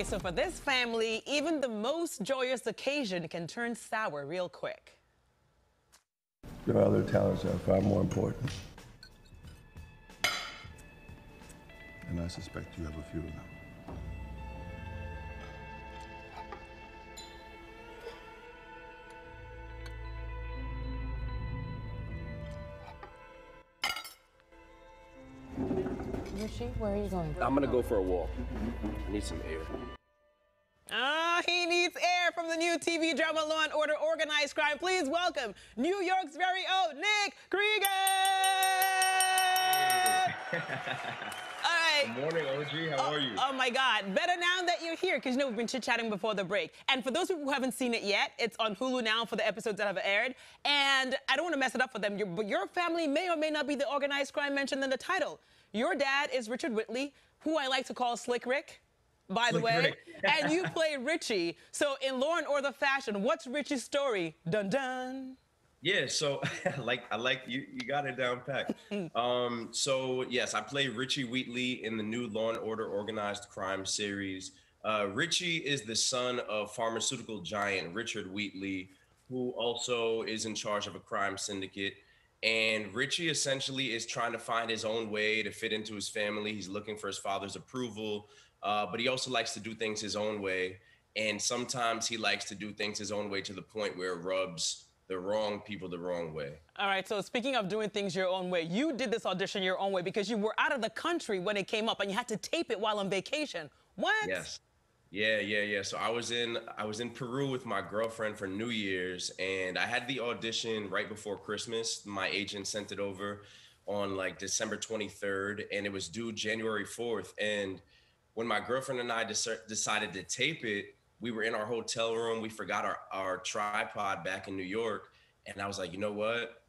So for this family, even the most joyous occasion can turn sour real quick. Your other talents are far more important. And I suspect you have a few of them. Richie, where are you going? I'm gonna go for a walk. I need some air. Ah, he needs air from the new TV drama Law & Order Organized Crime. Please welcome New York's very own Nick Creegan! All right. Good morning, OG. How are you? Oh my God, better now that you're here, because you know we've been chit-chatting before the break. And for those people who haven't seen it yet, it's on Hulu now for the episodes that have aired. And I don't want to mess it up for them, but your family may or may not be the organized crime mentioned in the title. Your dad is Richard Whitley, who I like to call Slick Rick, by the way. And you play Richie. So in Law & Order fashion, what's Richie's story? Dun dun. Yeah, so I like you got it down pat. So yes, I play Richie Wheatley in the new Law & Order Organized Crime series. Richie is the son of pharmaceutical giant Richard Wheatley, who also is in charge of a crime syndicate. And Richie essentially is trying to find his own way to fit into his family. He's looking for his father's approval, but he also likes to do things his own way. And sometimes he likes to do things his own way to the point where it rubs the wrong people the wrong way. All right, so speaking of doing things your own way, you did this audition your own way because you were out of the country when it came up and you had to tape it while on vacation. What? Yes. Yeah. So I was in Peru with my girlfriend for New Year's, and I had the audition right before Christmas. My agent sent it over on like December 23rd, and it was due January 4th. And when my girlfriend and I decided to tape it, we were in our hotel room. We forgot our tripod back in New York. And I was like, you know what?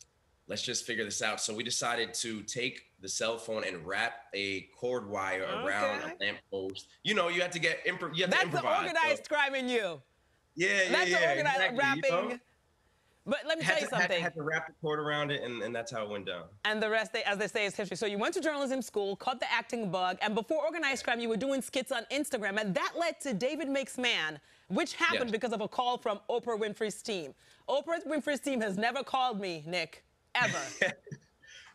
Let's just figure this out. So we decided to take the cell phone and wrap a cord wire around a lamppost. You know, you have to improvise. That's the organized crime in you. Yeah, That's the organized exactly, wrapping. You know? But let me tell you something. Had to wrap the cord around it, and that's how it went down. And the rest, as they say, is history. So you went to journalism school, caught the acting bug, and before organized crime, you were doing skits on Instagram, and that led to David Makes Man, which happened because of a call from Oprah Winfrey's team. Oprah Winfrey's team has never called me, Nick, ever.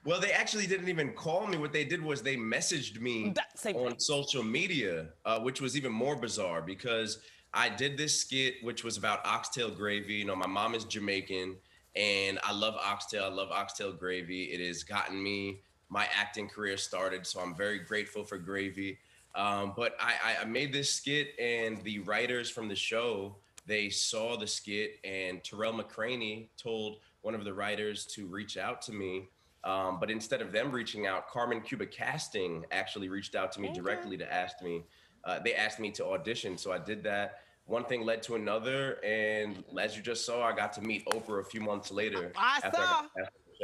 Well, they actually didn't even call me. What they did was they messaged me on social media, which was even more bizarre because I did this skit, which was about oxtail gravy. You know, my mom is Jamaican, and I love oxtail. I love oxtail gravy. It has gotten me my acting career started, so I'm very grateful for gravy. But I made this skit, and the writers from the show, they saw the skit, and Terrell McCraney told one of the writers to reach out to me. But instead of them reaching out, Carmen Cuba Casting actually reached out to me directly to ask me. They asked me to audition, so I did that. One thing led to another, and as you just saw, I got to meet Oprah a few months later.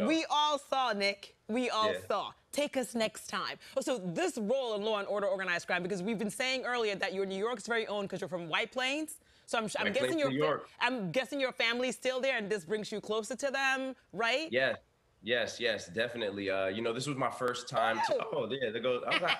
We all saw, Nick. We all saw. Take us next time. Oh, so this role in Law & Order Organized Crime, because we've been saying earlier that you're New York's very own because you're from White Plains. So I'm guessing your family's still there, and this brings you closer to them, right? Yes, definitely. You know, this was my first time. There goes. I was like,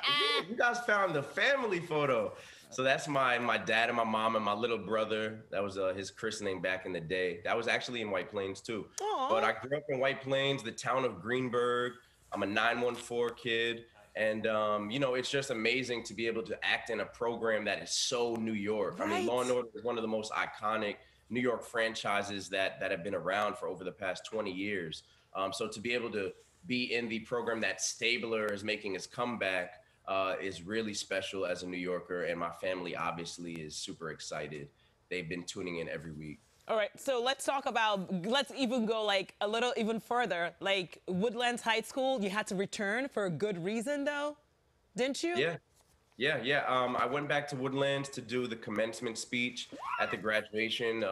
you guys found the family photo. So that's my dad and my mom and my little brother. That was his christening back in the day. That was actually in White Plains too. Aww. But I grew up in White Plains, the town of Greenburgh. I'm a 914 kid. And, you know, it's just amazing to be able to act in a program that is so New York. Right. I mean, Law & Order is one of the most iconic New York franchises that have been around for over the past 20 years. So to be able to be in the program that Stabler is making his comeback is really special as a New Yorker, and my family obviously is super excited. They've been tuning in every week. All right, so let's even go like a little even further. Like Woodlands High School, you had to return for a good reason though, didn't you? Yeah. I went back to Woodlands to do the commencement speech at the graduation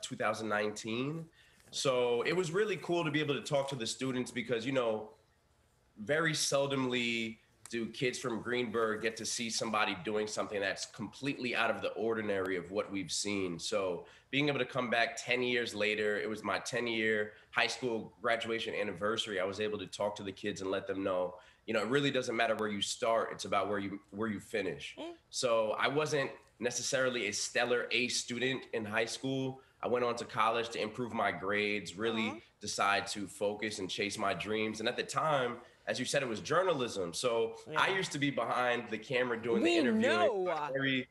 2019. So it was really cool to be able to talk to the students because, you know, very seldomly do kids from Greenburgh get to see somebody doing something that's completely out of the ordinary of what we've seen. So being able to come back 10 years later, it was my 10-year high school graduation anniversary. I was able to talk to the kids and let them know, you know, it really doesn't matter where you start. It's about where you finish. So I wasn't necessarily a stellar A student in high school. I went on to college to improve my grades, really decide to focus and chase my dreams. And at the time, as you said, it was journalism. So I used to be behind the camera doing the interviewing. Very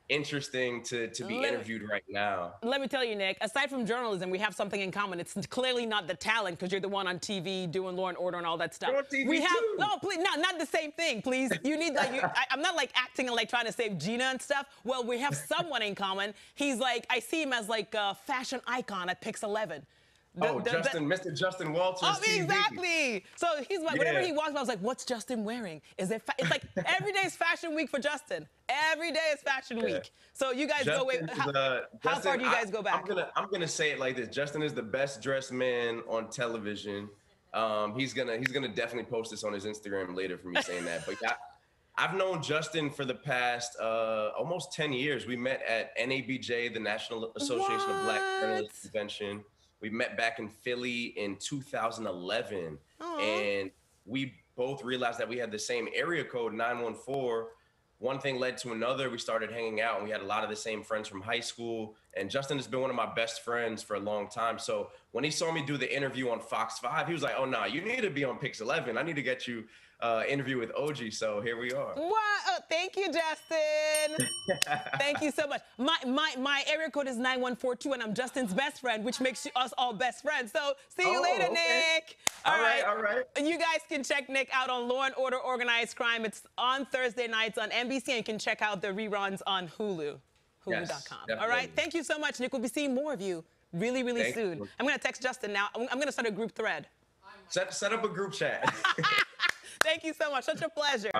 interesting to be interviewed right now. Let me tell you, Nick, aside from journalism, we have something in common. It's clearly not the talent, because you're the one on TV doing Law and Order and all that stuff. You're on TV we have too. no, please, not the same thing, please. You need like I'm not like acting and like trying to save Gina and stuff. Well, we have someone in common. He's like, I see him as like a fashion icon at Pix 11. Mr. Justin Walters. Oh, exactly. So he's like, whenever he walks by, I was like, what's Justin wearing? Is it? It's like every day is Fashion Week for Justin. Every day is Fashion Week. So you guys go way. How far do you guys go back? I'm gonna say it like this. Justin is the best dressed man on television. He's gonna definitely post this on his Instagram later for me saying that. But I've known Justin for the past almost 10 years. We met at NABJ, the National Association of Black Journalists Convention. We met back in Philly in 2011, and we both realized that we had the same area code, 914. One thing led to another. We started hanging out, and we had a lot of the same friends from high school. And Justin has been one of my best friends for a long time. So when he saw me do the interview on Fox 5, he was like, oh, no, you need to be on Pix 11. I need to get you interview with OG. So here we are. Wow. Oh, thank you, Justin. Thank you so much. My area code is 9142, and I'm Justin's best friend, which makes us all best friends. So see you later, Nick. All right. And you guys can check Nick out on Law and Order Organized Crime. It's on Thursday nights on NBC, and you can check out the reruns on Hulu. Hulu.com. Yes, all right. Thank you so much, Nick. We'll be seeing more of you really, really soon. I'm going to text Justin now. I'm going to start a group thread. Set up a group chat. Thank you so much. Such a pleasure.